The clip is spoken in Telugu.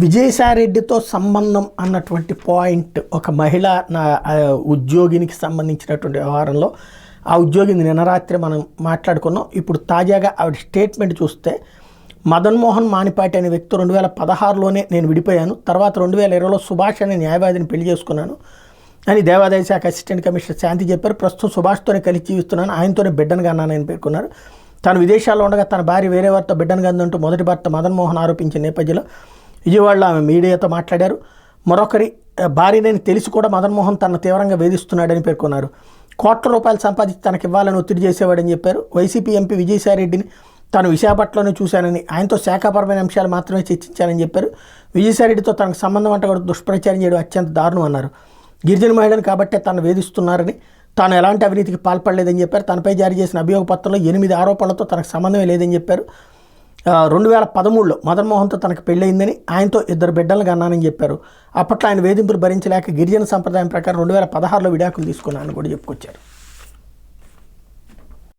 విజయసాయిరెడ్డితో సంబంధం అన్నటువంటి పాయింట్ ఒక మహిళ నా ఉద్యోగినికి సంబంధించినటువంటి వ్యవహారంలో ఆ ఉద్యోగిని నిన్న రాత్రి మనం మాట్లాడుకున్నాం. ఇప్పుడు తాజాగా ఆవిడ స్టేట్మెంట్ చూస్తే మదన్మోహన్ మానిపాటి అనే వ్యక్తి 2016లోనే నేను విడిపోయాను, తర్వాత 2020లో సుభాష్ అనే న్యాయవాదిని పెళ్లి చేసుకున్నాను అని దేవాదాయ శాఖ అసిస్టెంట్ కమిషనర్ శాంతి చెప్పారు. ప్రస్తుతం సుభాష్తోనే కలిసి జీవిస్తున్నాను, ఆయనతోనే బిడ్డను కన్నానని పేర్కొన్నారు. తాను విదేశాల్లో ఉండగా తన భార్య వేరే వారితో బిడ్డను కందంటూ మొదటి భర్త మదన్మోహన్ ఆరోపించిన నేపథ్యంలో విజయవాడలో ఆమె మీడియాతో మాట్లాడారు. మరొకరి భార్యని తెలిసి కూడా మదన్మోహన్ తనను తీవ్రంగా వేధిస్తున్నాడని పేర్కొన్నారు. కోట్ల రూపాయలు సంపాదించి తనకి ఇవ్వాలని ఒత్తిడి చేసేవాడని చెప్పారు. వైసీపీ ఎంపీ విజయసాయిరెడ్డిని తాను విశాఖపట్నంలోనే చూశానని, ఆయనతో శాఖాపరమైన అంశాలు మాత్రమే చర్చించానని చెప్పారు. విజయసాయిరెడ్డితో తనకు సంబంధం అంట కూడా దుష్ప్రచారం చేయడం అత్యంత దారుణం అన్నారు. గిరిజన మహిళను కాబట్టే తను వేధిస్తున్నారని, తాను ఎలాంటి అవినీతికి పాల్పడలేదని చెప్పారు. తనపై జారీ చేసిన అభియోగ పత్రంలో 8 ఆరోపణలతో తనకు సంబంధమే లేదని చెప్పారు. 2013లో మదన్మోహన్తో తనకు పెళ్ళయిందని, ఆయనతో 2 బిడ్డలను కన్నానని చెప్పారు. అప్పట్లో ఆయన వేధింపులు భరించలేక గిరిజన సంప్రదాయం ప్రకారం 2016లో విడాకులు తీసుకున్నానని కూడా చెప్పుకొచ్చారు.